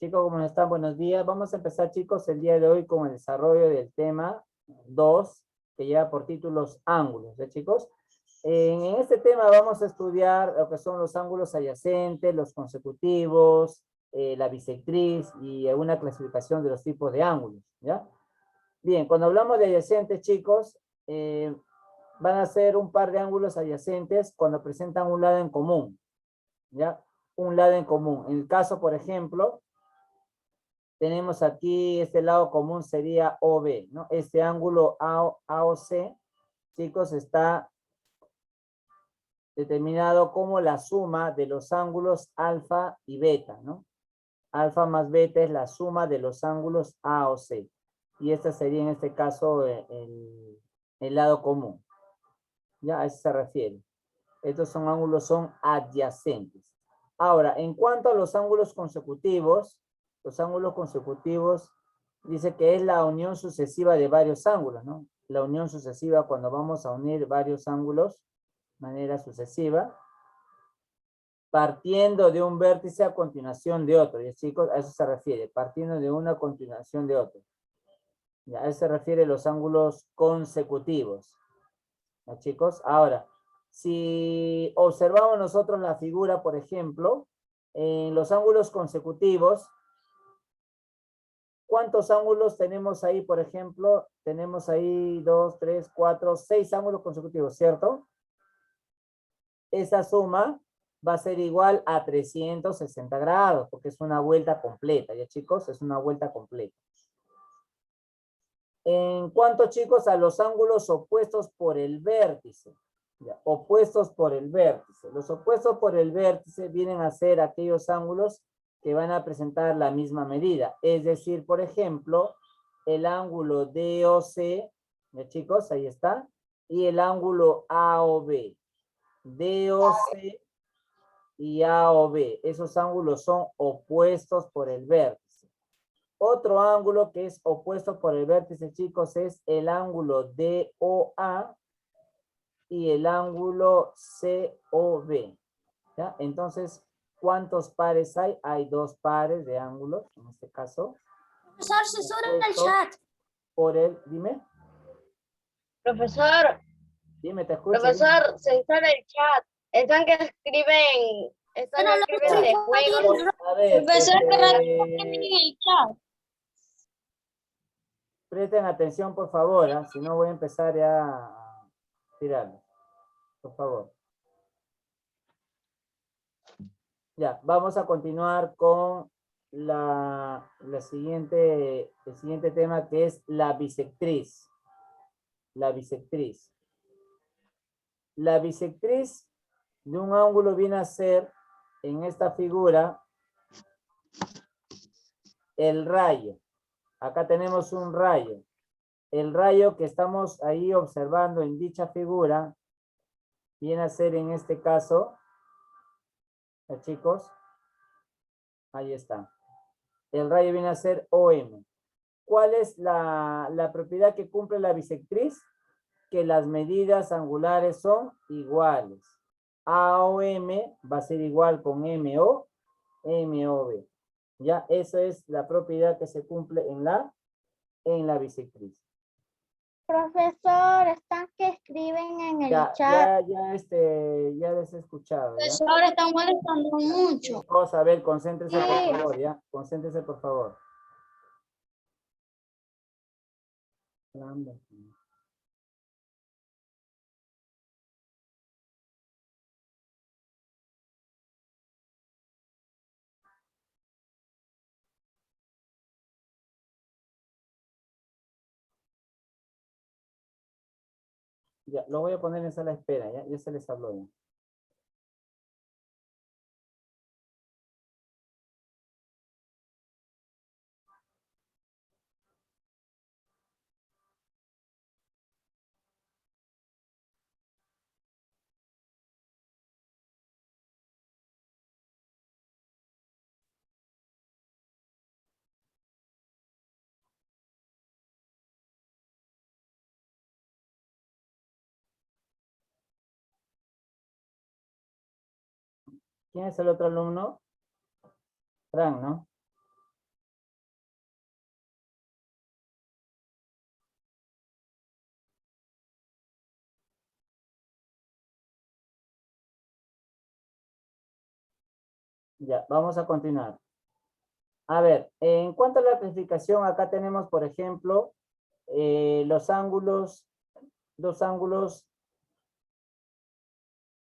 Chicos, ¿cómo están? Buenos días. Vamos a empezar, chicos, el día de hoy con el desarrollo del tema 2, que lleva por títulos ángulos, ¿ya, chicos? En este tema vamos a estudiar lo que son los ángulos adyacentes, los consecutivos, la bisectriz y una clasificación de los tipos de ángulos, ¿ya? Bien, cuando hablamos de adyacentes, chicos, van a ser un par de ángulos adyacentes cuando presentan un lado en común, ¿ya? Un lado en común. En el caso, por ejemplo, tenemos aquí, este lado común sería OB, ¿no? Este ángulo AOC, chicos, está determinado como la suma de los ángulos alfa y beta, ¿no? Alfa más beta es la suma de los ángulos AOC. Y este sería en este caso el lado común. Ya, a eso se refiere. Estos son ángulos, son adyacentes. Ahora, en cuanto a los ángulos consecutivos dice que es la unión sucesiva de varios ángulos, ¿no? La unión sucesiva cuando vamos a unir varios ángulos de manera sucesiva, partiendo de un vértice a continuación de otro. Y chicos, a eso se refiere, partiendo de una continuación de otro. Ya, a eso se refiere los ángulos consecutivos. ¿Ya, chicos? Ahora, si observamos nosotros la figura, por ejemplo, en los ángulos consecutivos, ¿cuántos ángulos tenemos ahí, por ejemplo? Tenemos ahí 2, 3, 4, 6 ángulos consecutivos, ¿cierto? Esa suma va a ser igual a 360 grados, porque es una vuelta completa, ¿ya, chicos? Es una vuelta completa. En cuanto, chicos, a los ángulos opuestos por el vértice, ¿ya? Opuestos por el vértice. Los opuestos por el vértice vienen a ser aquellos ángulos que van a presentar la misma medida. Es decir, por ejemplo, el ángulo DOC, ¿ya, chicos? Ahí está. Y el ángulo AOB. DOC y AOB. Esos ángulos son opuestos por el vértice. Otro ángulo que es opuesto por el vértice, chicos, es el ángulo DOA y el ángulo COB. ¿Ya? Entonces, ¿cuántos pares hay? Hay dos pares de ángulos, en este caso. Profesor, censura el chat. Por el, dime. Profesor, Dime, te escucho. profesor, Dime. censura el chat. Están que escriben de juegos. A ver, Profesor, en el chat. presten atención, por favor, ¿eh? Si no voy a empezar ya a tirarlo. Por favor. Ya, vamos a continuar con el siguiente tema, que es la bisectriz. La bisectriz. La bisectriz de un ángulo viene a ser, en esta figura, el rayo. Acá tenemos un rayo. El rayo que estamos ahí observando en dicha figura viene a ser, en este caso, ¿ya, chicos? Ahí está. El rayo viene a ser OM. ¿Cuál es la propiedad que cumple la bisectriz? Que las medidas angulares son iguales. AOM va a ser igual con MO, MOB. Ya, esa es la propiedad que se cumple en la bisectriz. Profesor, están que escriben en el chat. Ya les he escuchado, ¿ya? Profesor, están molestando mucho. Vamos a ver, concéntrese, Sí. por favor, ¿ya? Concéntrese, por favor. Ya, lo voy a poner en sala de espera, ¿ya? Ya se les habló, ¿ya? ¿Quién es el otro alumno? Fran, ¿no? Ya, vamos a continuar. A ver, en cuanto a la clasificación, acá tenemos, por ejemplo, los ángulos, dos ángulos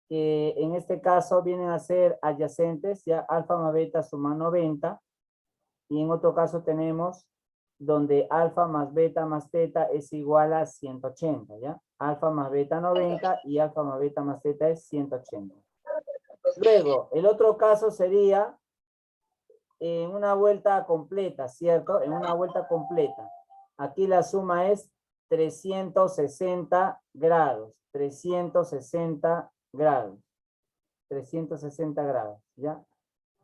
que en este caso vienen a ser adyacentes, ya alfa más beta suma 90, y en otro caso tenemos donde alfa más beta más teta es igual a 180, ¿ya? Alfa más beta 90 y alfa más beta más teta es 180. Luego, el otro caso sería en una vuelta completa, ¿cierto? En una vuelta completa. Aquí la suma es 360 grados. 360 grados. 360 grados, ¿ya?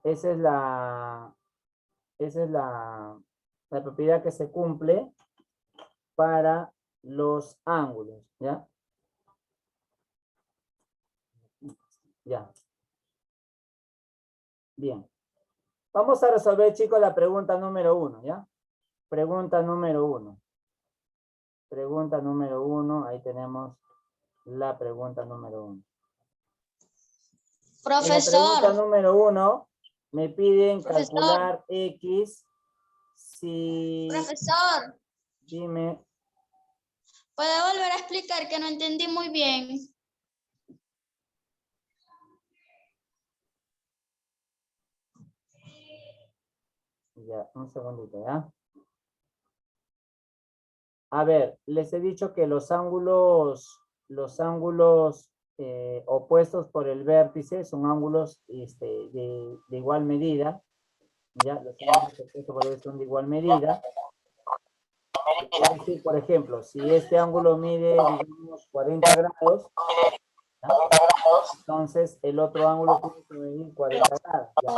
Esa es la propiedad que se cumple para los ángulos, ¿ya? Ya. Bien. Vamos a resolver, chicos, la pregunta número 1, ¿ya? Pregunta número 1. Pregunta número 1, ahí tenemos la pregunta número 1. Profesor. En la pregunta número 1, me piden Profesor. calcular X si... Profesor, Dime. ¿puede volver a explicar que no entendí muy bien? Ya, un segundito, ¿ya? A ver, les he dicho que los ángulos opuestos por el vértice son ángulos de igual medida. Ya, los ángulos opuestos por el vértice son de igual medida. Es decir, por ejemplo, si este ángulo mide, digamos, 40 grados, ¿ya? Entonces el otro ángulo tiene que medir 40 grados. ¿Ya?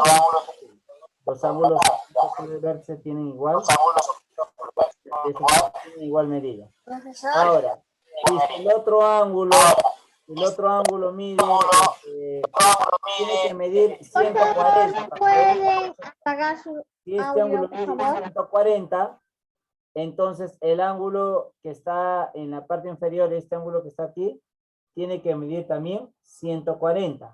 Los ángulos opuestos por el vértice tienen igual medida. Profesor. Ahora, y si el otro ángulo mide, tiene que medir 140. ¿Pueden apagar su Si este ángulo mide 140, entonces el ángulo que está en la parte inferior, este ángulo que está aquí, tiene que medir también 140.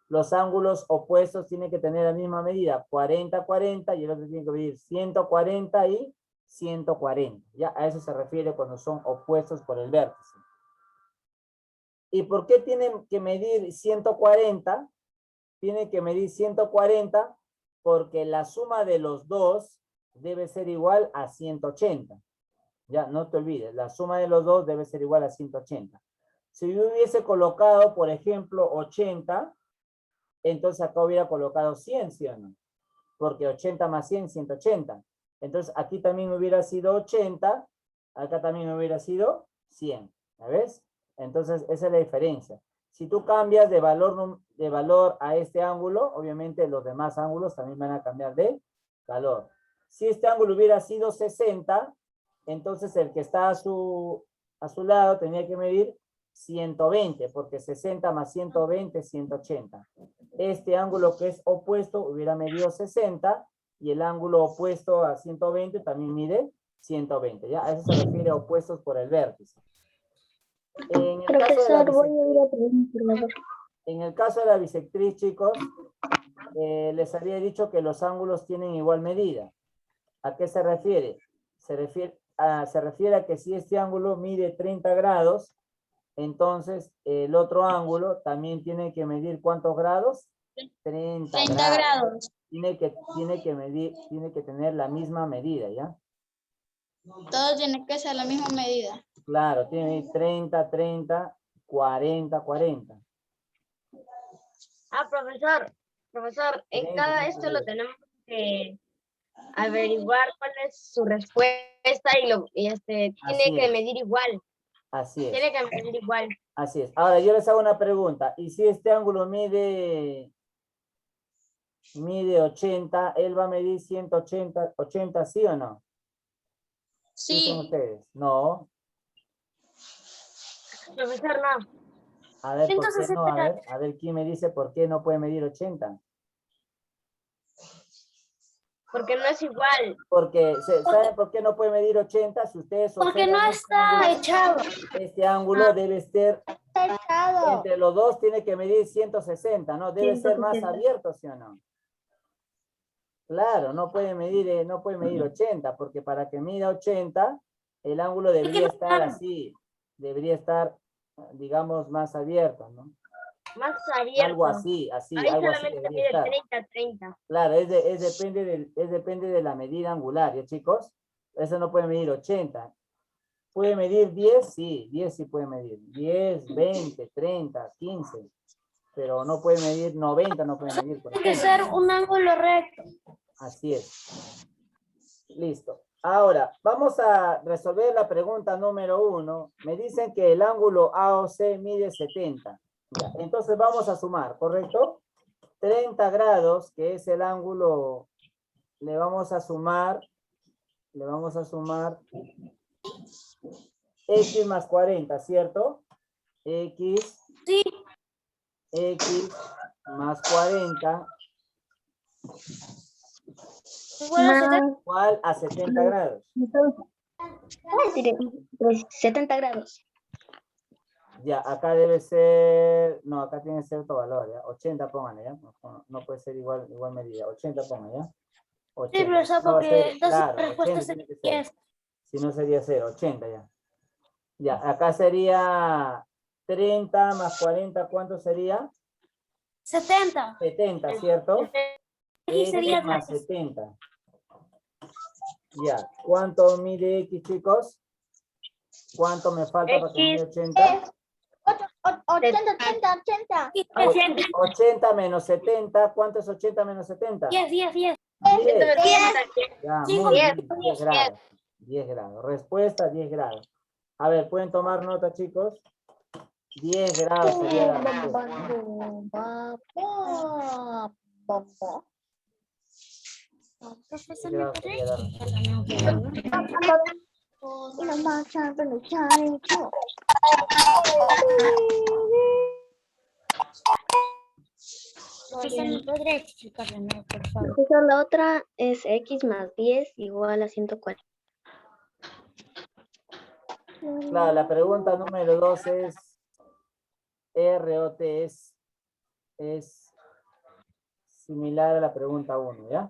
Los ángulos opuestos tienen que tener la misma medida, 40, 40, y el otro tiene que medir 140 y 140. Ya a eso se refiere cuando son opuestos por el vértice. ¿Y por qué tienen que medir 140? Tienen que medir 140 porque la suma de los dos debe ser igual a 180. Ya, no te olvides, la suma de los dos debe ser igual a 180. Si yo hubiese colocado, por ejemplo, 80, entonces acá hubiera colocado 100, ¿sí o no? Porque 80 más 100, 180. Entonces aquí también hubiera sido 80, acá también hubiera sido 100. ¿Ya ves? Entonces esa es la diferencia. Si tú cambias de valor a este ángulo, obviamente los demás ángulos también van a cambiar de valor. Si este ángulo hubiera sido 60, entonces el que está a su lado tenía que medir 120, porque 60 más 120 es 180. Este ángulo que es opuesto hubiera medido 60 y el ángulo opuesto a 120 también mide 120. ¿Ya? A eso se refiere a opuestos por el vértice. En el caso de la bisectriz, chicos, les había dicho que los ángulos tienen igual medida. ¿A qué se refiere? Se refiere a que si este ángulo mide 30 grados, entonces el otro ángulo también tiene que medir ¿cuántos grados? 30 grados. Tiene que tener la misma medida, ¿ya? Todo tiene que ser la misma medida. Claro, tiene 30, 30, 40, 40. Ah, profesor, en cada esto lo tenemos que averiguar cuál es su respuesta y tiene que medir igual. Así es. Tiene que medir igual. Así es. Ahora yo les hago una pregunta. ¿Y si este ángulo mide 80, él va a medir 180, 80, ¿sí o no? Sí. ¿Dicen ustedes? No. Profesor, no. A ver, ¿por qué no? A ver, ¿quién me dice por qué no puede medir 80? Porque no es igual. Porque, ¿saben por qué no puede medir 80? Si ustedes Porque no observan está echado. este ángulo debe ser, Está echado. entre los dos tiene que medir 160, ¿no? Debe ser más abierto, ¿sí o no? Claro, no puede medir 80, porque para que mida 80, el ángulo debería estar así, debería estar, digamos, más abierto, ¿no? Más Algo abierto. así, Ahí algo así solamente debería mide estar. 30. Claro, depende de la medida angular, ¿ya, chicos? Eso no puede medir 80. ¿Puede medir 10? Sí, 10 sí puede medir. 10, 20, 30, 15. Pero no puede medir 90, no puede medir, por Tiene que ejemplo. ser un ángulo recto. Así es. Listo. Ahora, vamos a resolver la pregunta número 1. Me dicen que el ángulo AOC mide 70. Ya, entonces vamos a sumar, ¿correcto? 30 grados, que es el ángulo, le vamos a sumar X más 40, ¿cierto? X Sí. más 40 Igual a 70. igual a 70 grados. 70 grados. Ya, acá debe ser, no, acá tiene cierto valor, ¿ya? 80 pónganle, ¿ya? No puede ser igual medida, 80 pónganle, ¿ya? 80. Sí, profesor, No va a porque ser, entonces claro, la respuesta 80 tiene que ser. sería Si no sería 0, 80 ya. Ya, acá sería 30 más 40, ¿cuánto sería? 70. 70, ¿cierto? X sería X más 70. Ya, ¿cuánto mide X, chicos? ¿Cuánto me falta para que mida 80? 80. 80 menos 70, ¿cuánto es 80 menos 70? 10. 10. Ya, Cinco, muy bien, 10 grados. 10 grados. Respuesta, 10 grados. A ver, ¿pueden tomar nota, chicos? 10 grados sería la respuesta, ¿no? 10 grados sería la respuesta. Profesor, ¿me podría explicar de nuevo, por favor? Profesor, la otra es X más 10 igual a 140. Claro, la pregunta número 2 es ROT, es similar a la pregunta 1, ¿ya?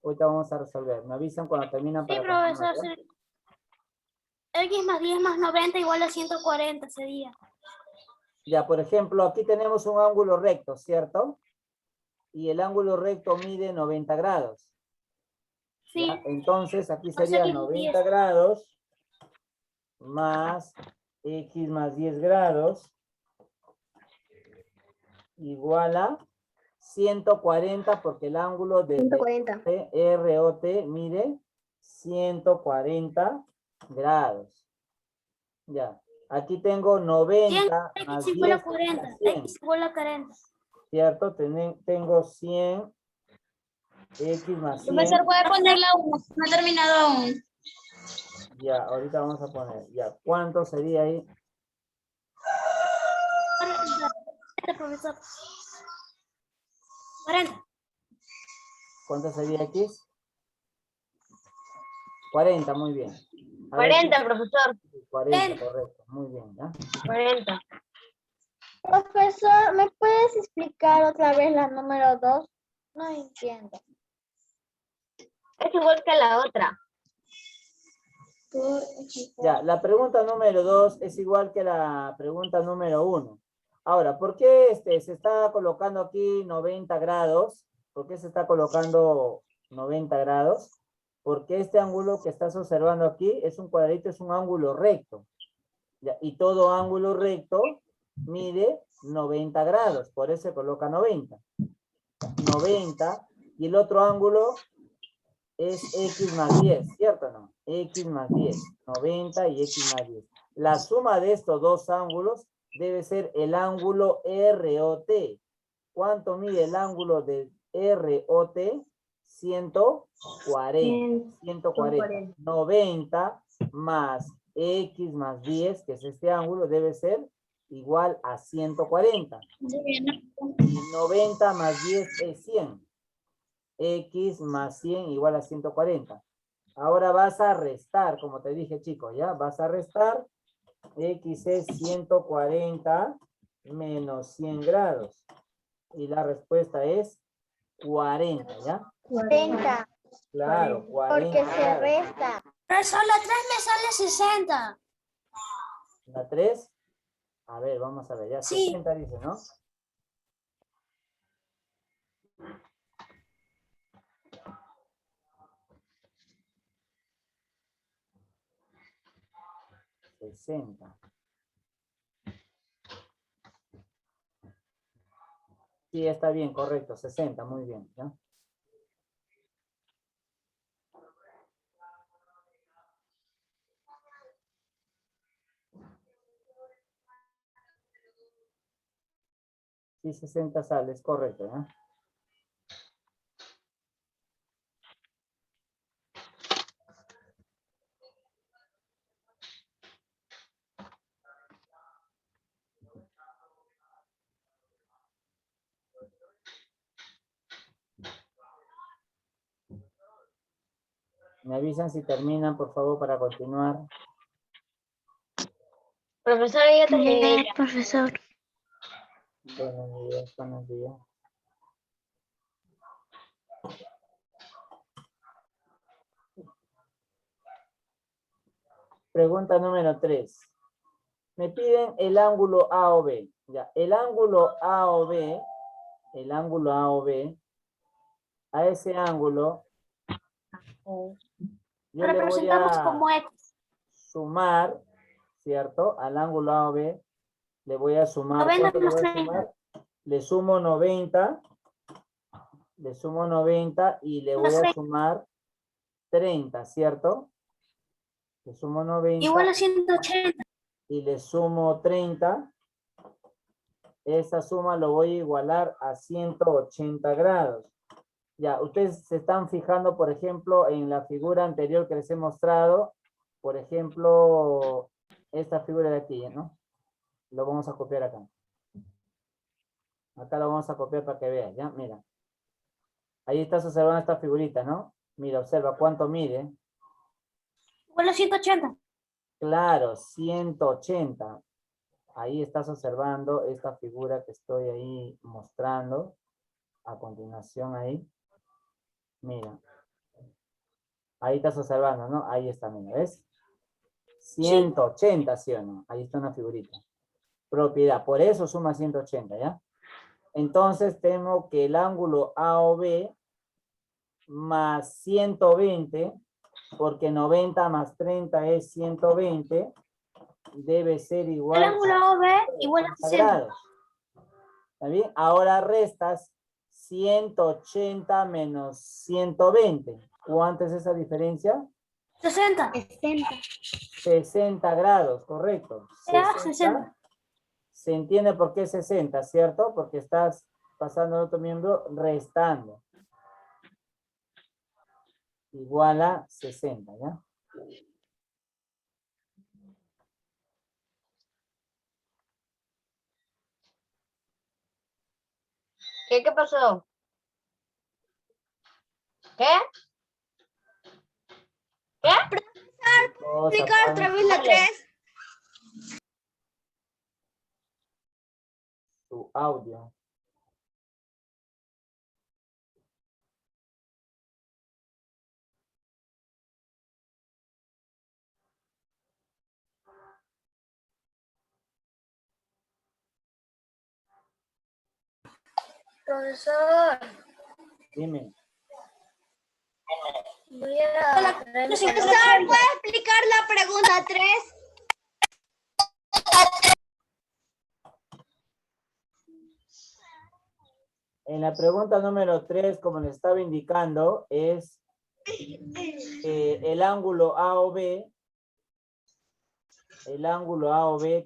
Ahorita vamos a resolver. Me avisan cuando terminan Sí, para profesor. continuar, ¿ya? X más 10 más 90 igual a 140 sería. Ya, por ejemplo, aquí tenemos un ángulo recto, ¿cierto? Y el ángulo recto mide 90 grados. Sí. ¿Ya? Entonces, aquí Por sería X 90 10. grados más X más 10 grados igual a 140, porque el ángulo de 140. ROT mide 140 grados. Ya, aquí tengo 90 más X igual a 10, 40. 100, X igual a 40. ¿cierto? Tengo 100, X más 100. Profesor, ¿puede poner la 1? No ha terminado aún. Ya, ahorita vamos a poner. Ya, ¿cuánto sería ahí? 40, profesor. 40. ¿Cuánto sería X? 40, muy bien. A ver, 40, profesor. 40, correcto. Muy bien, ¿ya? 40. Profesor, ¿me puedes explicar otra vez la número 2? No entiendo. Es igual que la otra. Ya, la pregunta número 2 es igual que la pregunta número 1. Ahora, ¿por qué se está colocando aquí 90 grados? ¿Por qué se está colocando 90 grados? Porque este ángulo que estás observando aquí es un cuadrito, es un ángulo recto. Ya, y todo ángulo recto mide 90 grados, por eso se coloca 90. 90, y el otro ángulo es X más 10, ¿cierto o no? X más 10, 90 y X más 10. La suma de estos dos ángulos debe ser el ángulo ROT. ¿Cuánto mide el ángulo de ROT? 140. 140. 90 más X más 10, que es este ángulo, debe ser igual a 140. Y 90 más 10 es 100. X más 100 igual a 140. Ahora vas a restar, como te dije, chicos, ¿ya? Vas a restar. X es 140 menos 100 grados. Y la respuesta es 40, ¿ya? 40. Claro, 40 Porque se grados. resta. Profesor, la 3 me sale 60. ¿La 3? A ver, vamos a ver, ya Sí. 60 dice, ¿no? $60. Sí, está bien, correcto, 60, muy bien, ¿ya? Sí, 60 sale, es correcto, ¿no? Me avisan si terminan, por favor, para continuar. Profesor, ya terminé. Ya. Profesor. Buenos días, buenos días. Pregunta número 3. Me piden el ángulo A o B. Ya, el ángulo A o B, a ese ángulo, yo Lo le voy representamos como a X. sumar, ¿cierto? Al ángulo A o B, le voy a sumar. 90 ¿Cuánto le más voy a 30. sumar? Le sumo 90. Le sumo 90 y le voy Más a 30. sumar 30, ¿cierto? Le sumo 90 Igual a 180. y le sumo 30. Esa suma lo voy a igualar a 180 grados. Ya, ustedes se están fijando, por ejemplo, en la figura anterior que les he mostrado. Por ejemplo, esta figura de aquí, ¿no? Lo vamos a copiar acá. Acá lo vamos a copiar para que vean, ¿ya? Mira. Ahí estás observando esta figurita, ¿no? Mira, observa cuánto mide. Igual a 180. Claro, 180. Ahí estás observando esta figura que estoy ahí mostrando. A continuación ahí. Mira. Ahí estás observando, ¿no? Ahí está, mira, ¿ves? 180, ¿sí o no? Ahí está una figurita. Propiedad, por eso suma 180, ¿ya? Entonces tengo que el ángulo AOB más 120, porque 90 más 30 es 120, debe ser igual El ángulo a OB igual a 60 60. grados. ¿Está bien? Ahora restas 180 menos 120. ¿Cuánto es esa diferencia? 60. 60 grados, correcto. Ya, 60. 60. Se entiende por qué 60, ¿cierto? Porque estás pasando al otro miembro restando. Igual a 60, ¿ya? ¿Qué pasó? ¿Qué? Explicar otra vez la 3. su audio. Profesor, Dime. voy a... Profesor, ¿puede explicar la pregunta 3? En la pregunta número 3, como les estaba indicando, es el ángulo AOB,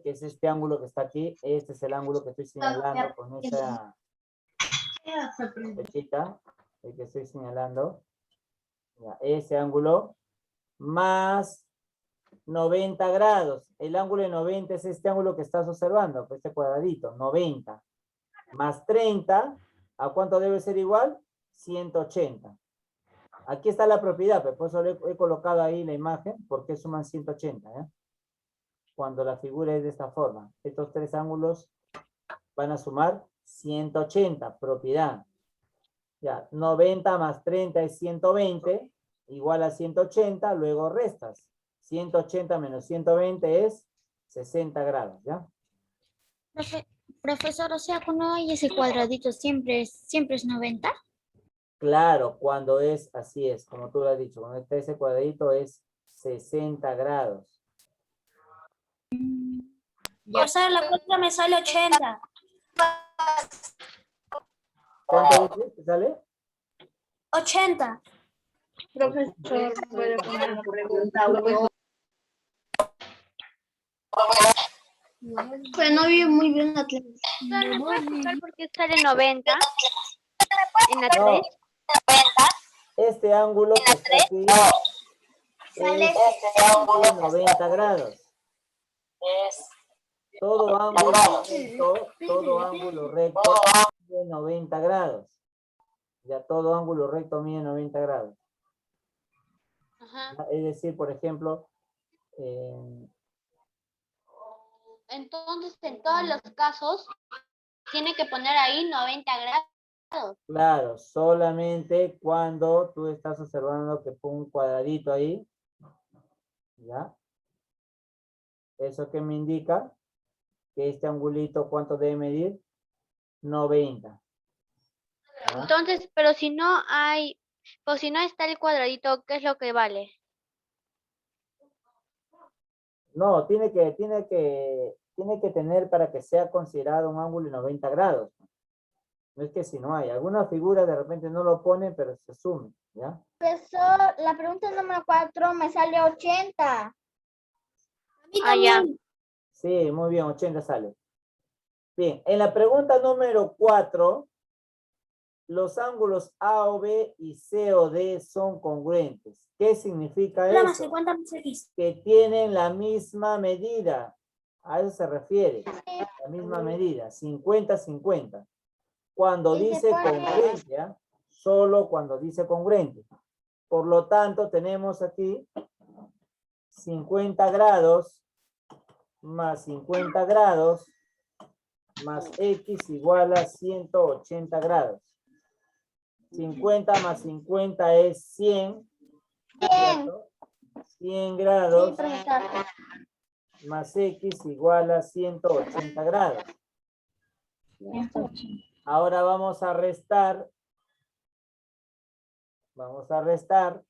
que es este ángulo que está aquí, este es el ángulo que estoy señalando con esa flechita, el que estoy señalando, ya, ese ángulo, más 90 grados. El ángulo de 90 es este ángulo que estás observando, pues este cuadradito, 90. Más 30, ¿a cuánto debe ser igual? 180. Aquí está la propiedad, pues por eso he colocado ahí la imagen, porque suman 180, ¿eh? Cuando la figura es de esta forma. Estos tres ángulos van a sumar 180, propiedad. Ya, 90 más 30 es 120, igual a 180, luego restas. 180 menos 120 es 60 grados, ¿ya? Profesor, o sea, cuando hay ese cuadradito siempre es 90. Claro, cuando es, así es, como tú lo has dicho, cuando está ese cuadradito es 60 grados. Profesor, la cuenta me sale 80. ¿Cuánto dices que sale? 80. Profesor, ¿puede poner la pregunta 1? Pues no vi muy bien la clase. ¿Me puede explicar por qué sale 90 en la No, 3? este ángulo que está aquí es de 90 grados. Todo ángulo recto de 90 grados. Ya todo ángulo recto mide 90 grados. Ajá. Es decir, por ejemplo, Entonces, en todos los casos, tiene que poner ahí 90 grados. claro, solamente cuando tú estás observando que pongo un cuadradito ahí, ¿ya? ¿Eso qué me indica? Que este angulito, ¿cuánto debe medir? 90. ¿Ya? Entonces, pero si no hay, pues si no está el cuadradito, ¿qué es lo que vale? No, tiene que tener para que sea considerado un ángulo de 90 grados. No es que si no hay. Algunas figuras de repente no lo ponen, pero se asume, ¿ya? Profesor, la pregunta número 4 me sale 80. A mí Ah, ya. también. Sí, muy bien, 80 sale. Bien, en la pregunta número 4, los ángulos A o B y C o D son congruentes. ¿Qué significa La más eso? 50 más X. Que tienen la misma medida. A eso se refiere. La misma medida, 50-50. Cuando Y se dice pone- congruente, ¿ah? Solo cuando dice congruente. Por lo tanto, tenemos aquí 50 grados más 50 grados más X igual a 180 grados. 50 más 50 es 100, 100. ¿cierto? 100 Sí, grados profesor. más X igual a 180 grados. Ahora vamos a restar. Vamos a restar.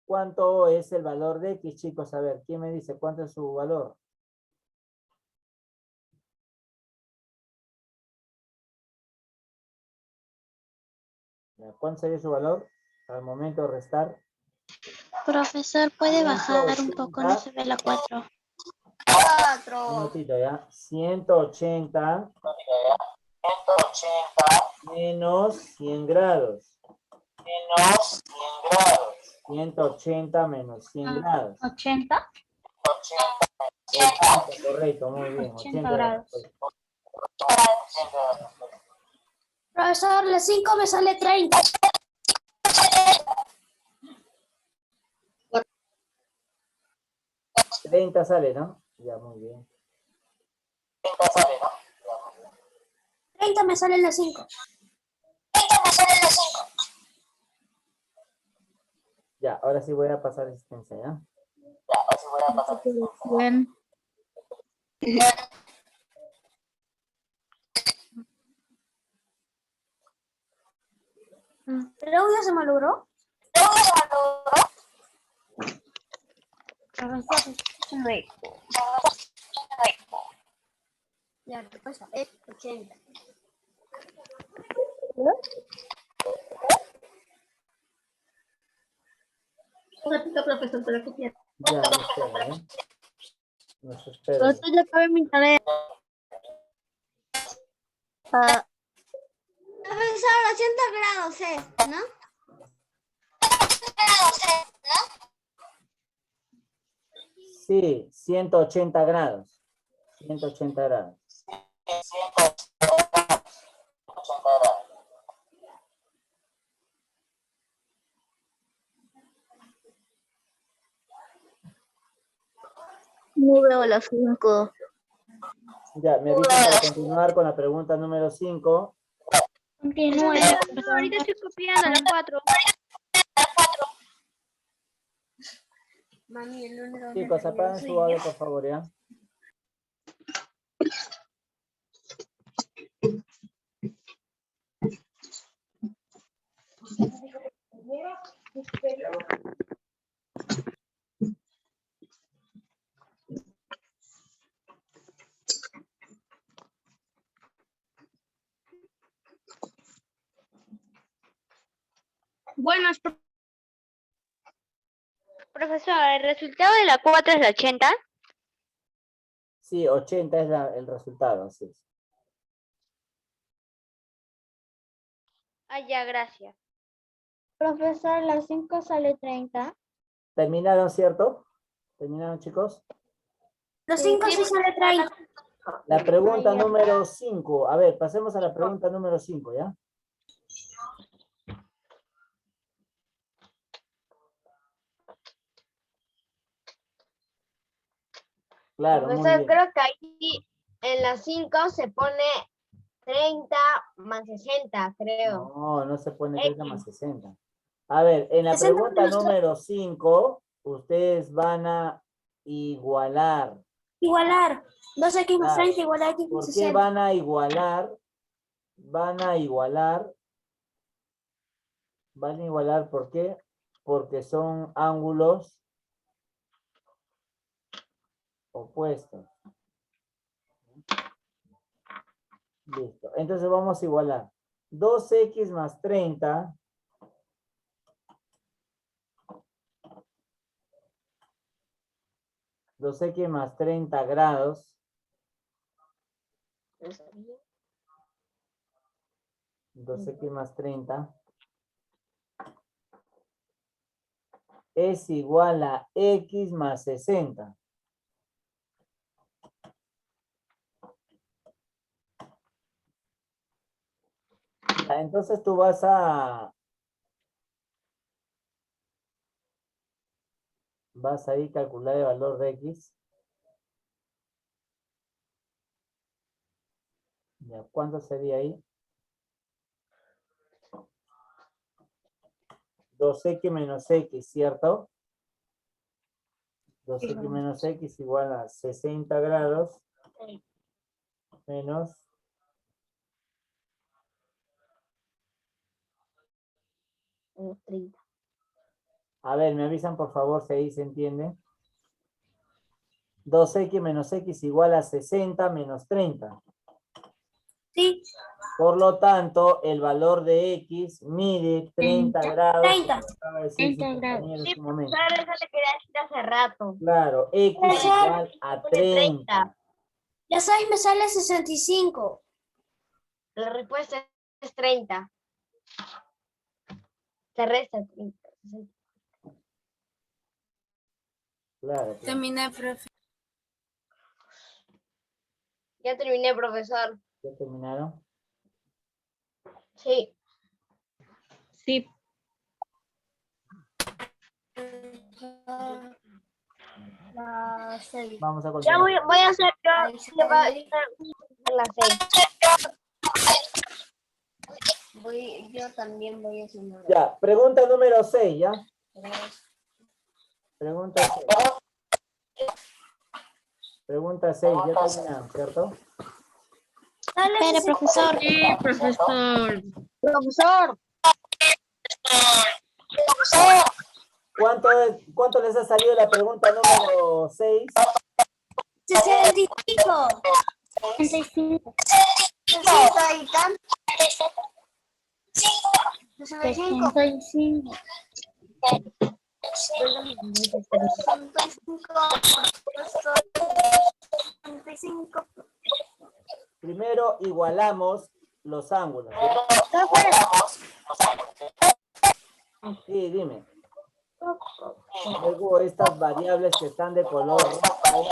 ¿Cuánto es el valor de X, chicos? A ver, ¿quién me dice cuánto es su valor? ¿Cuánto sería su valor al momento de restar? Profesor, ¿puede bajar un 180. poco? No se ve la 4. Un minutito ya. 180 menos 100 grados. 180 menos 100 grados. 80. 80, correcto, muy bien. 80 80 grados. grados. Profesor, la 5 me sale 30. 30 sale, ¿no? Ya, muy bien. 30 me sale la 5. Ya, ahora sí voy a pasar asistencia, ¿ya? Bien. ¿El audio se malogró? Profesor, ya, respuesta es 80. Profesor, te lo copié. Ya, no espera, ¿eh? Nos espera. Profesor, ya acabé mi tarea. Profesor, 80 grados es, ¿no? Sí, 180 grados. 180 grados. No veo la 5. Ya, me avisa para continuar con la pregunta número 5. Continúe. Ahorita estoy copiando la 4. Mami, el número Chicos, apaguen su audio, por favor, ¿ya? Buenas, profesor, el resultado de la 4 es la 80. Sí, 80 es el resultado, así es. Ah, ya, gracias. Profesor, las 5 sale 30. ¿Terminaron, cierto? ¿Terminaron, chicos? Los Sí, 5 sí sale 30. La pregunta Ay, ya. número 5. A ver, pasemos a la pregunta número 5, ¿ya? Claro, muy Profesor, bien. creo que ahí en las 5 se pone 30 más 60, creo. No, no se pone 30 más 60. A ver, en la 60 pregunta menos número 5, ustedes van a igualar. Igualar. 2x más Claro. 30 igual a x más ¿Por qué 60. van a igualar? Van a igualar. Van a igualar, ¿por qué? Porque son ángulos opuestos. Listo. Entonces vamos a igualar. 2x más 30. 2x más 30 grados. 2x más 30. Es igual a x más 60. Ya, entonces tú vas a ir a calcular el valor de x. Ya, ¿cuánto sería ahí? 2x menos x, ¿cierto? 2x menos x igual a 60 grados menos 30. A ver, me avisan por favor si ahí se entiende. 2x menos x igual a 60 menos 30. Sí, Por lo tanto, el valor de x mide 30 grados. 30. como acaba de decir su 30 grados. compañero en Sí, su momento. profesor, eso le quería decir hace rato. Claro, x Profesor, igual a Pone 30. Ya sabes, me sale 65. La respuesta es 30. Se resta 30. Claro, claro. Profe. Ya terminé, profesor. ¿Ya terminaron? Sí. Sí. Vamos a Ya continuar. voy a hacer yo va a ser las 6. Yo también voy a hacer una. Ya, pregunta número 6, ¿ya? Pregunta 6. Pregunta 6, ya terminaron, ¿cierto? Espere, profesor. Sí, profesor. Profesor, ¿Cuánto les ha salido la pregunta número 6? 65. 65. 60 y tanto. 65. Primero igualamos los ángulos. Sí, dime. Luego estas variables que están de color rojo.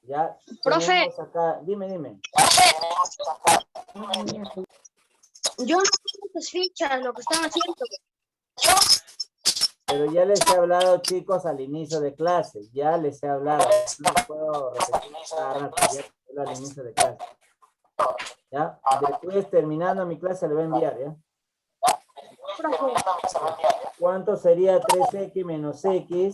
Ya. Profe. Tenemos acá, dime. Yo no tengo tus fichas, lo que están haciendo. Pero ya les he hablado, chicos, al inicio de clase. Ya les he hablado. No puedo repetir cada rato, ya les he hablado al inicio de clase. ¿Ya? Después, terminando mi clase, le voy a enviar, ¿ya? ¿Cuánto sería 3x menos x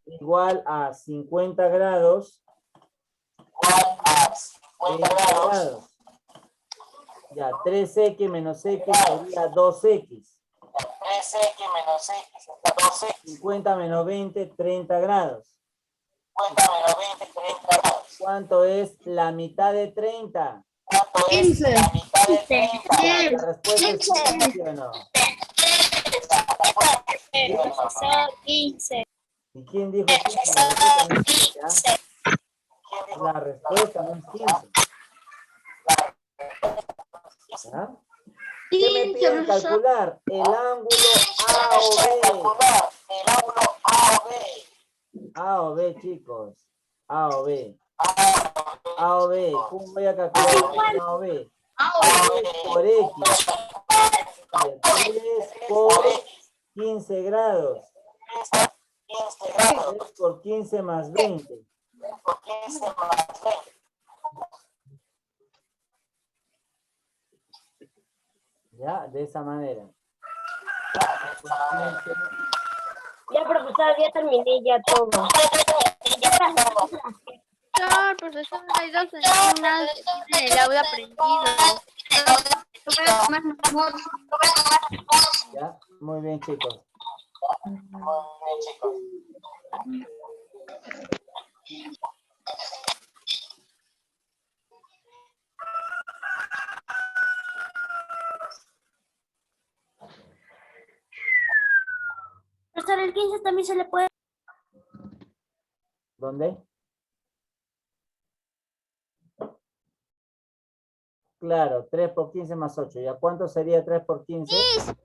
igual a 50 grados? 20 grados. Ya, 3x menos x sería 2x. 50 menos 20, 30 grados. ¿Cuánto es la mitad de 30? 15. La respuesta es 15, ¿sí o no? Profesor, 15. ¿Y quién dijo 15? La respuesta no es 15. ¿Ya? ¿Qué me piden calcular? El ángulo A o B. A o B, chicos. A o B. A o B. ¿Cómo voy a calcular A o B? Por X. 3 por 15 grados. 3 por 15 más 20. Ya, de esa manera. Ya, profesor, ya terminé ya todo. Profesor, hay dos alumnas en el aula aprendido. Ya, muy bien, chicos. Profesor, el 15 también se le puede. ¿Dónde? Claro, 3 por 15 más 8. ¿Ya cuánto sería 3 por 15?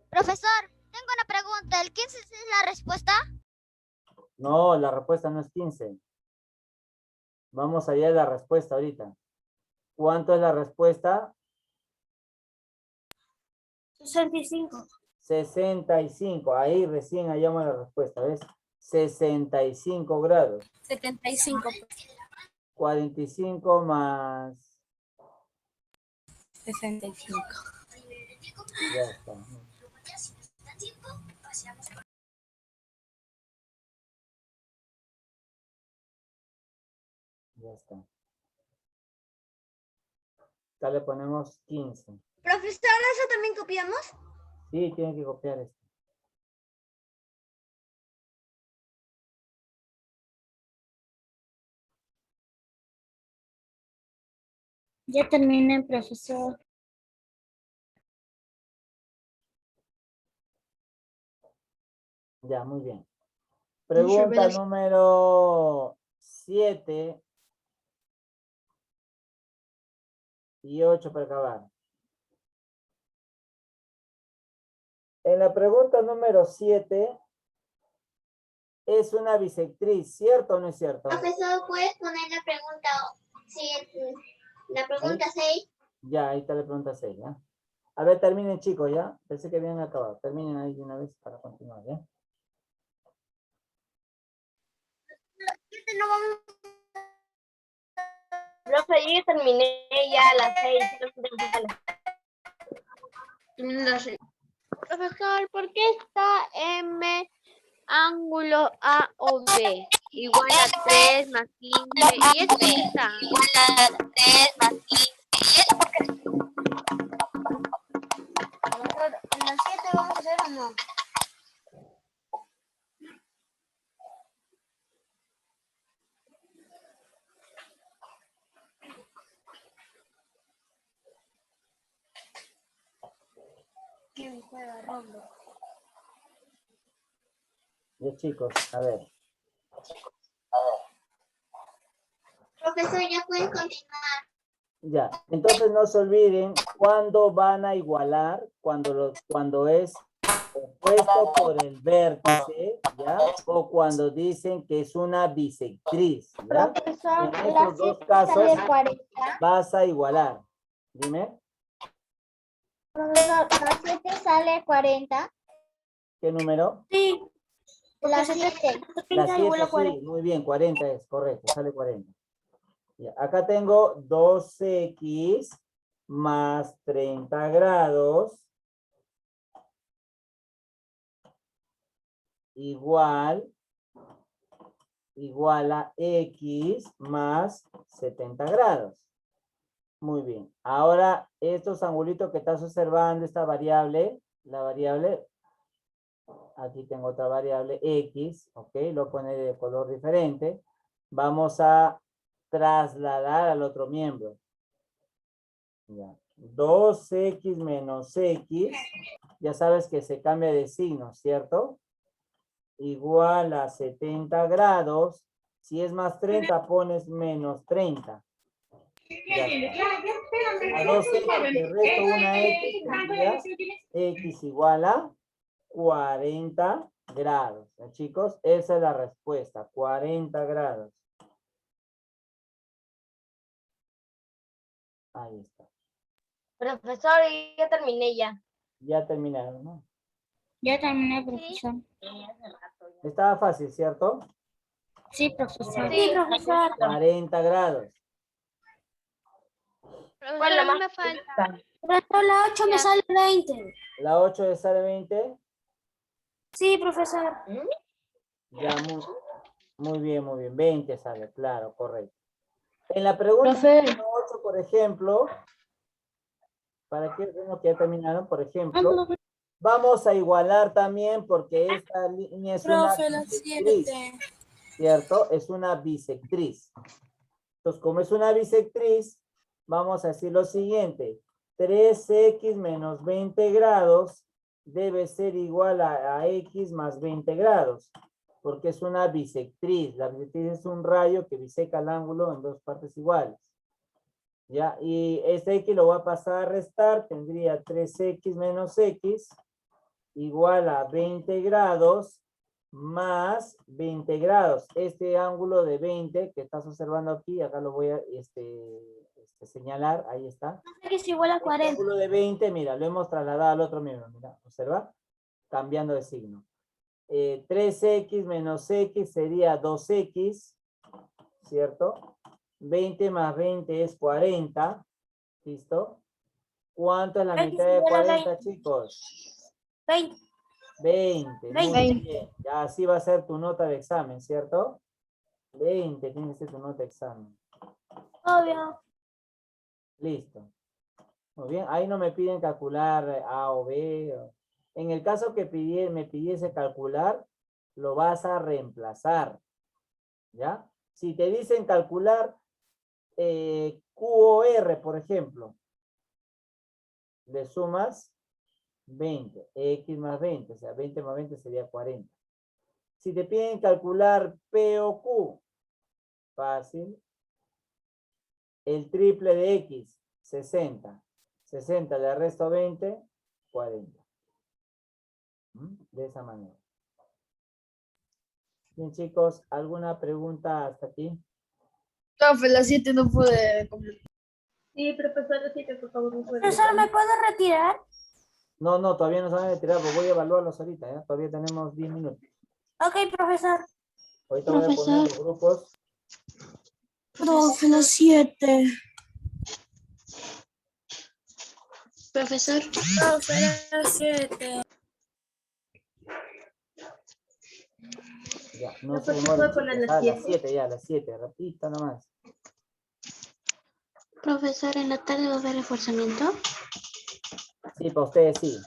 Profesor, tengo una pregunta. ¿El 15 es la respuesta? No, la respuesta no es 15. Vamos allá de la respuesta ahorita. ¿Cuánto es la respuesta? 65. 65. Ahí recién hallamos la respuesta, ¿ves? 65 grados. 75. 45 más... 65. Ya está. Ya está. Acá le ponemos 15. Profesor, ¿eso también copiamos? Sí, tienen que copiar esto. Ya terminé, profesor. Ya, muy bien. Pregunta número 7 y 8 para acabar. En la pregunta número 7 es una bisectriz, ¿cierto o no es cierto? Profesor, ¿puedes poner la pregunta? Sí, la pregunta 6. Ya, ahí está la pregunta 6, ¿ya? A ver, terminen, chicos, ¿ya? Pensé que habían acabado. Terminen ahí de una vez para continuar, ¿ya? Profe, yo ya terminé ya a las 6. Profesor, ¿por qué está M ángulo A o B? Igual a 3 más 15. ¿Y eso por qué está? Igual a 3 más 15. ¿Y eso por qué? ¿En las 7 vamos a hacer o no? ¿Quién juega rondo? Ya, chicos, a ver. Profesor, ya pueden continuar. Ya, entonces no se olviden cuándo van a igualar, cuando es opuesto por el vértice, ¿ya? O cuando dicen que es una bisectriz, ¿ya? Profesor, En la esos dos 7 casos sale 40. vas a igualar. Dime. Profesor, la 7 sale 40. ¿Qué número? Sí. La Porque 7. La 30 igual 7, a 40. sí, muy bien, 40 es correcto, sale 40. Ya, acá tengo 2x más 30 grados igual a x más 70 grados. Muy bien. Ahora, estos angulitos que estás observando, esta variable, la variable, aquí tengo otra variable x, ok, lo pone de color diferente. Vamos a trasladar al otro miembro. Ya. 2x menos x, ya sabes que se cambia de signo, ¿cierto? Igual a 70 grados. Si es más 30, pones menos 30. Ya está. A 2x le resto una x, tendría x igual a 40 grados. ¿Ya, chicos? Esa es la respuesta, 40 grados. Ahí está. Profesor, ya terminé ya. Ya terminaron, ¿no? Ya terminé, profesor. Estaba fácil, ¿cierto? Sí, profesor. Sí, Sí, profesor. 40 grados. Profesor, Bueno, a mí más me falta. Profesor, la 8 me Ya. sale 20. La 8 de sale 20. Sí, profesor. Ya, muy bien, muy bien. 20 sale, claro, correcto. En la pregunta número 8, por ejemplo, para que vemos que ya terminaron, por ejemplo, vamos a igualar también porque esta línea es una bisectriz, ¿cierto? Es una bisectriz. Entonces, como es una bisectriz, vamos a decir lo siguiente. 3x menos 20 grados debe ser igual a x más 20 grados, porque es una bisectriz. La bisectriz es un rayo que biseca el ángulo en dos partes iguales. ¿Ya? Y este x lo va a pasar a restar, tendría 3x menos x igual a 20 grados más 20 grados. Este ángulo de 20 que estás observando aquí, acá lo voy a señalar, ahí está. X igual a Este 40. ángulo de 20, mira, lo hemos trasladado al otro miembro, mira, observa, cambiando de signo. 3x menos x sería 2x, ¿cierto? 20 más 20 es 40, ¿listo? ¿Cuánto es la X mitad de igual a 40, chicos? 20. 20, muy 20. bien. Ya así va a ser tu nota de examen, ¿cierto? 20 tiene que ser tu nota de examen. Obvio. Listo. Muy bien, ahí no me piden calcular A o B. En el caso que me pidiese calcular, lo vas a reemplazar. ¿Ya? Si te dicen calcular Q o R, por ejemplo, le sumas 20, X más 20, o sea, 20 más 20 sería 40. Si te piden calcular P o Q, fácil. El triple de X, 60. 60 le resto 20, 40. De esa manera. Bien, chicos, ¿alguna pregunta hasta aquí? Profe, la 7 no pude completar. Sí, profesor, la 7, por favor, no puede. Profesor, ¿me puedo retirar? No, todavía no se van a retirar, pues voy a evaluarlos ahorita, ¿ya? Todavía tenemos 10 minutos. Ok, profesor. Ahorita voy a poner los grupos. Profe, la 7. Profesor, Profe, la 7. Ya, no No, se pues, demoren, ¿puedo poner chicos. las Ah, las 7? 7 ya, las 7, rapidito nomás. profesor, ¿en la tarde va a haber reforzamiento? Sí, para ustedes sí.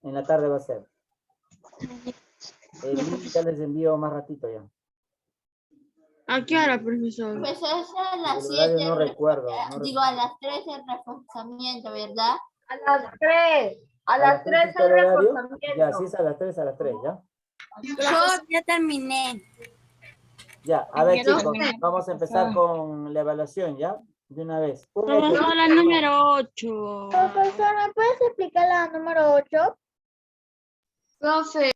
En la tarde va a ser. El Ya, link ya profesor. les envío más ratito ya. ¿A qué hora, profesor? Profesor, es a El las horario 7, no recuerdo. digo a las 3 el reforzamiento, ¿verdad? A las 3. A ¿A las las 3 3 está el el horario? reforzamiento. Ya, sí es a las 3, ¿ya? Profesor, ya terminé. Ya, a ver Quiero- chicos, vamos a empezar con la evaluación, ¿ya? De una vez. Un Profesor, ejercicio la nomás. número 8. Profesor, ¿me puedes explicar la número 8? Profe,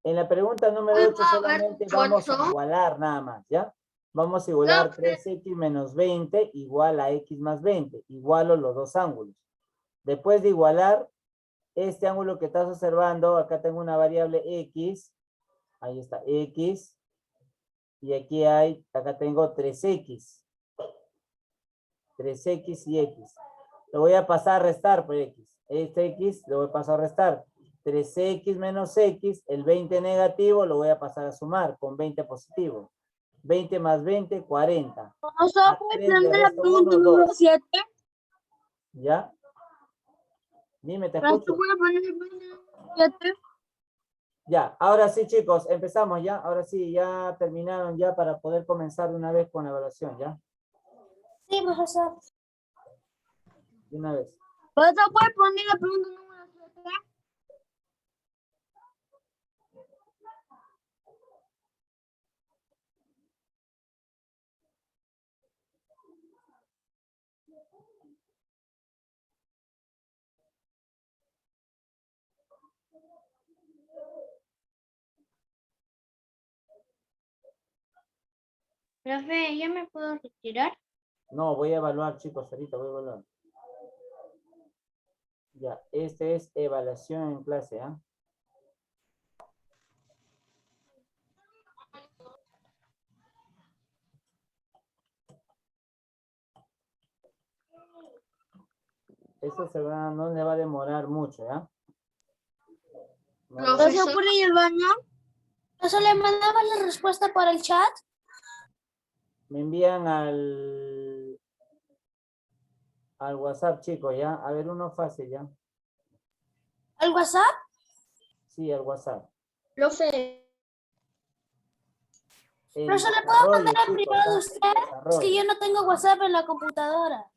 En la pregunta número 8 solamente vamos a igualar nada más, ¿ya? Vamos a igualar 3x menos 20 igual a x más 20. Igualo los dos ángulos. Después de igualar, este ángulo que estás observando, acá tengo una variable X, ahí está, X, y aquí acá tengo 3X. 3X y X. Lo voy a pasar a restar por X. Este X lo voy a pasar a restar. 3X menos X, el 20 negativo lo voy a pasar a sumar con 20 positivo. 20 más 20, 40. A 3 le resto 1, 2. ¿Ya? Dime, te escucho. Ya, ahora sí, chicos, empezamos ya. Ahora sí, ya terminaron ya para poder comenzar de una vez con la evaluación, ¿ya? Sí, profesor. De una vez. ¿Profesor puede poner la pregunta número 7? Profe, ¿ya me puedo retirar? No, voy a evaluar, chicos, ahorita voy a evaluar. Ya, este es evaluación en clase, ¿ah? Esto no le va a demorar mucho, ¿ya? No le va a- ¿Profesor puede ir al baño? ¿Profesor, le mandaba la respuesta por el chat? Me envían al WhatsApp, chicos, ¿ya? A ver, uno fácil, ¿ya? ¿Al WhatsApp? Sí, al WhatsApp. Profe, El ¿Profesor, le puedo desarrollo, mandar al chicos, privado ¿ah? de usted? Es que Desarrollo. yo no tengo WhatsApp en la computadora.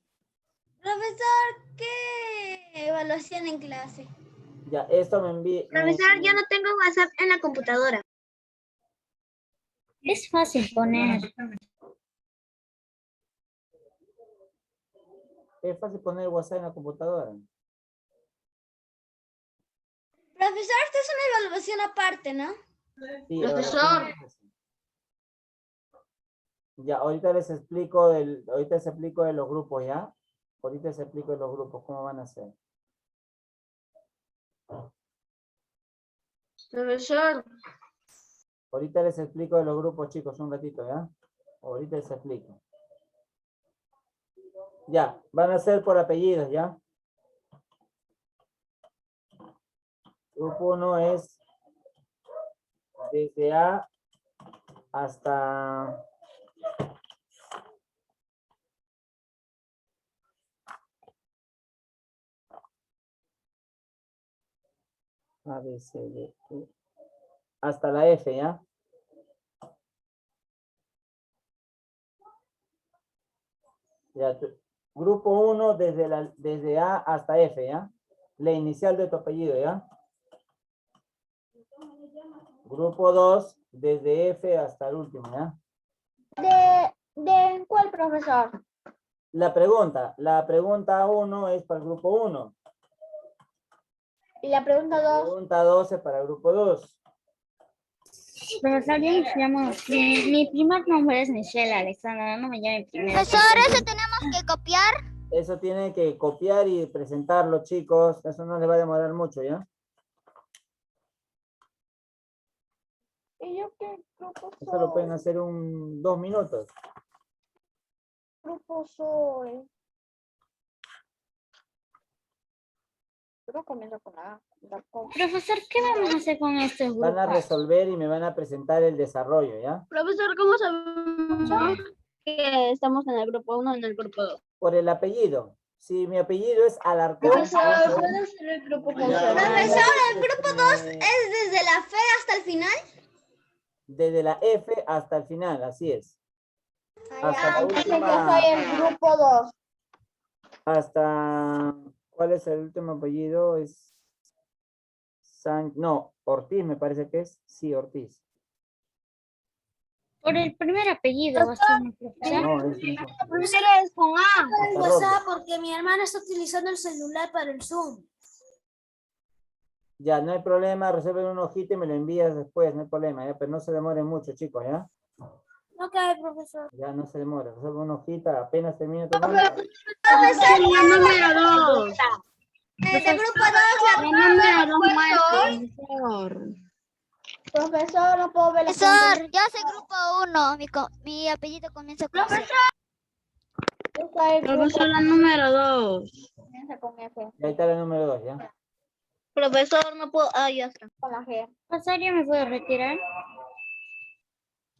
profesor, ¿qué evaluación en clase? Ya, esto me envía. Profesor, yo no tengo WhatsApp en la computadora. Es fácil poner. Es fácil poner WhatsApp en la computadora. Profesor, esta es una evaluación aparte, ¿no? Sí, Profesor. Ya, ahorita les explico de los grupos, ¿ya? Ahorita les explico de los grupos, cómo van a ser. Profesor, Ahorita les explico de los grupos, chicos, un ratito, ¿ya? Ahorita les explico. Ya, van a ser por apellidos, ¿ya? Grupo 1 es desde A hasta... A, B, C, D, E, hasta la F, ¿ya? Ya, grupo 1 desde A hasta F, ¿ya? La inicial de tu apellido, ¿ya? Grupo 2 desde F hasta el último, ¿ya? ¿de cuál profesor? La pregunta 1 es para el grupo 1. Y la pregunta La 2. pregunta 2 es para el grupo 2. Profesor, yo me llamo. Mi primer nombre es Michelle Alexandra, no me llame primero. Profesor, ¿eso tenemos que copiar? Eso tienen que copiar y presentarlo, chicos. Eso no les va a demorar mucho, ¿ya? ¿Y yo qué grupo Eso lo pueden soy? hacer 2 minutos. Grupo soy. Yo comienzo con la A. Profesor, ¿qué vamos a hacer con estos grupos? Van a resolver y me van a presentar el desarrollo, ¿ya? Profesor, ¿cómo sabemos que estamos en el grupo 1 o en el grupo 2? Por el apellido. Si mi apellido es Alarcón. Profesor, ¿puede ser el grupo conservador? Profesor, el grupo 2 es desde la F hasta el final. Desde la F hasta el final, así es. Hasta la Entonces yo última. soy el grupo 2. Hasta, ¿cuál es el último apellido? Es no, Ortiz me parece que es. Sí, Ortiz. Por el primer apellido, bastante, profesor. No, es no. Profesor, es con A. El WhatsApp porque mi hermana está utilizando el celular para el Zoom. Ya, no hay problema, resuelven una hojita y me lo envías después, no hay problema, ya, pero no se demoren mucho, chicos, ¿ya? Ok, profesor. Ya no se demoren, resuelven una hojita, apenas termine tu nombre. Profesor, la número 2. grupo 2 La número 2 muestra, profesor. Profesor, no puedo ver la Profesor, yo soy grupo 1. Mi apellido comienza con C. Profesor, la número 2. comienza con F, Y ahí está la número 2, ¿ya? Profesor, no puedo. Ah, ya está. con la G. Profesor, ¿ya me puedo retirar?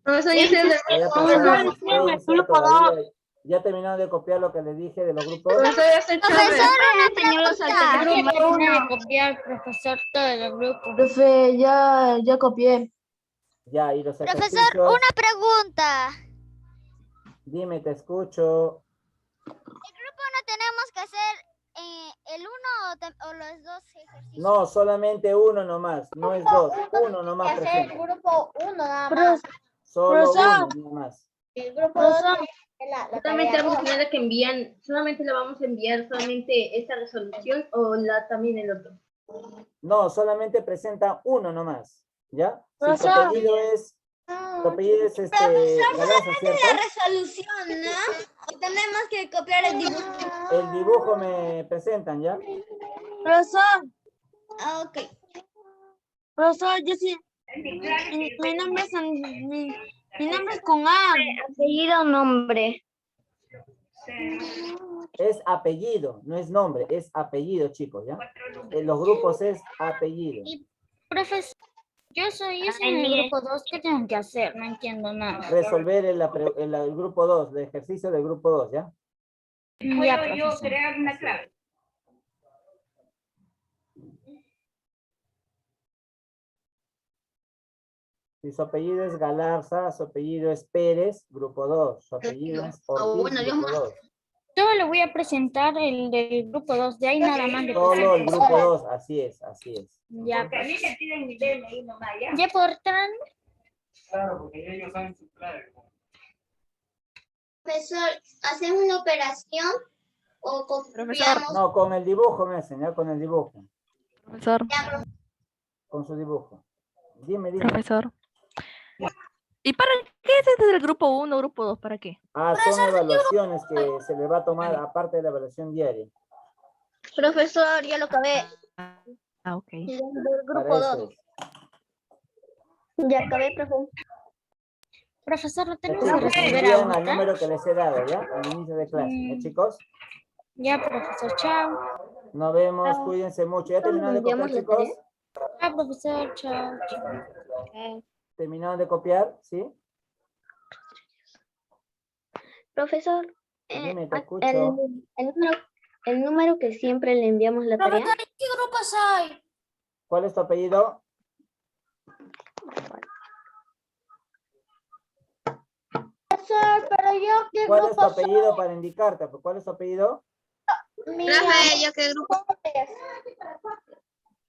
Profesor, yo estoy de... Ya pasaron asistencia, todavía. Ya terminaron de copiar lo que les dije de los grupos. Profesor, yo estoy Profesor, una Ya pregunta. terminé de copiar, profesor, todo el grupo. Profe, ya copié. Ya, y los Profesor, ejercicios. una pregunta. Dime, te escucho. ¿No tenemos que hacer el uno o los dos ejercicios? No, solamente uno nomás, no es dos. Uno Y nomás hacer el presenta. grupo 1 nada más. Solo Profesor. uno nomás. El grupo 2 la Solamente tarea vamos a 2. tener que enviar, solamente le vamos a enviar solamente esta resolución o también el otro. No, solamente presenta uno nomás. ¿Ya? Si tu Profesor. apellido es Galarza, ¿cierto? resolución, ¿no? Tenemos que copiar el dibujo. El dibujo me presentan, ¿ya? Profesor, Ah, ok. profesor, yo sí. Mi nombre es mi nombre es con A. Apellido, nombre. Es apellido, no es nombre, es apellido, chicos, ¿ya? En los grupos es apellido. Profesor, yo soy en el grupo 2. ¿Qué tengo que hacer? No entiendo nada. Resolver el grupo 2, el ejercicio del grupo 2, ¿ya? Ya, profesor. Si su apellido es Galarza, su apellido es Pérez, grupo 2. Su apellido es Ortiz, grupo 2. Yo le voy a presentar el del grupo 2. De ahí nada más le Solo el presento. grupo 2, así es, así es. Ya, pues. ¿Ya puedo retirarme? Profesor, ¿hacemos una operación o copiamos? No, con el dibujo me hacen, ¿ya? Con el dibujo. Profesor, Con su dibujo. Dime. profesor. ¿Y para qué es este del grupo 1, grupo 2? ¿Para qué? Ah, son evaluaciones que se le va a tomar aparte de la evaluación diaria. Profesor, ya lo acabé. Ah, ok. Del Para grupo eso 2. es. Ya acabé, profesor. Profesor, lo Ya, tenemos que chicos, resolver envían al ahorita. número que les he dado, ¿ya? Al inicio de clase, ¿ya, chicos? Ya, profesor, chao. Nos vemos, cuídense mucho. ¿Ya terminaron de copiar, ¿Enviamos la chicos? Chao, profesor, chao. Chao. ¿Terminaron de copiar? ¿Sí? Profesor, Dime, te escucho. el número que siempre le enviamos la tarea. ¿Qué grupo soy? ¿Cuál es tu apellido? Profesor, pero yo qué ¿Cuál es tu apellido para indicarte? ¿Cuál es tu apellido? Profe, ¿yo qué grupo?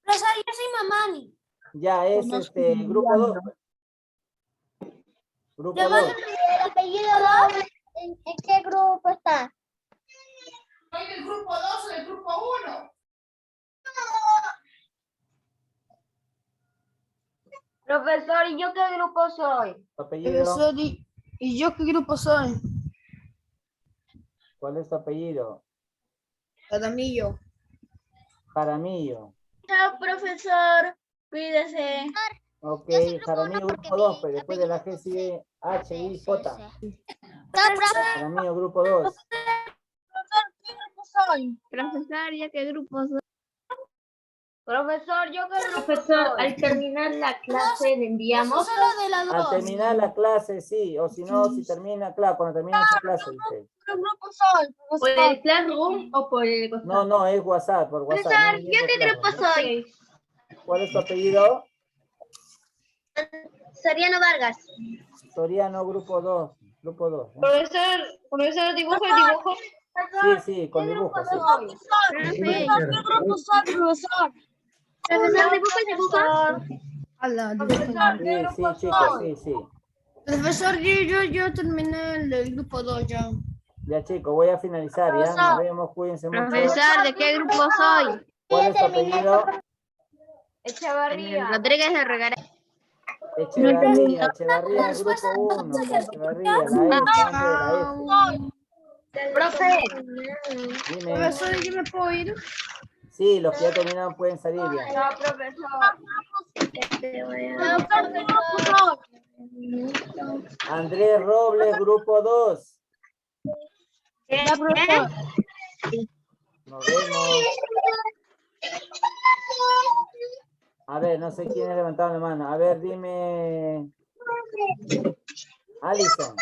Profesor, yo soy Mamani. Ya es grupo 2. Grupo 2. El apellido 2, ¿en qué grupo está? Soy del grupo 2 o del grupo 1. Profesor, ¿y yo qué grupo soy? ¿Tu apellido? Profesor, ¿y yo qué grupo soy? ¿Cuál es tu apellido? Adamillo. Jaramillo. Chao, profesor. Cuídese. Ok, Yo soy grupo Jaramillo uno porque grupo 2, mi pues después de la G apellido sigue H, I, J. Chao, profe. Jaramillo grupo 2. Profesor, ¿ya qué grupo soy? Profesor, ¿yo qué grupo Profesor, soy? al terminar la clase le enviamos. Solo de la Al 2. terminar la clase, sí. O si no, si termina, claro, cuando termina esa clase, dice. ¿Qué grupo soy? ¿Por el Classroom o por el No, no, es WhatsApp, por WhatsApp. no Profesor, es ¿yo por qué grupo Classroom. soy? ¿Cuál es tu apellido? Soriano Vargas. Soriano, grupo 2. Grupo 2. Profesor, dibujo el dibujo. Sí, con dibujo, sí. ¿Qué grupo soy, profesor? Profesor, dibujo el dibujo. Sí, chicos, sí. Profesor, yo terminé el grupo 2 ya. Ya, chicos, voy a finalizar, ya. Nos vemos, cuídense mucho. Profesor, ¿de qué grupo soy? ¿Cuál es tu apellido? Echevarría. Rodríguez de Regaré. Echevarría, grupo 1. Echevarría, la S. Profe, Dime. Profesor, ¿yo me puedo ir? Sí, los que ya terminaron pueden salir ya. No, profesor. Andrés Robles, grupo 2. Nos vemos. A ver, no sé quién ha levantado la mano. A ver, dime. Alison.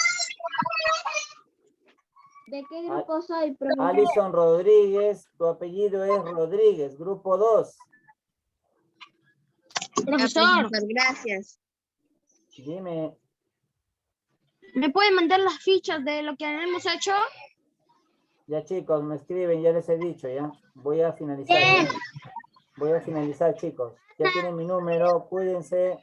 ¿De qué grupo soy, Alison Rodríguez, tu apellido es Rodríguez, grupo 2. Profesor, Gracias. Dime. ¿me puede mandar las fichas de lo que hemos hecho? Ya chicos, me escriben, ya les he dicho, ya. Voy a finalizar. ¿Ya? Voy a finalizar, chicos. Ya tienen mi número, cuídense.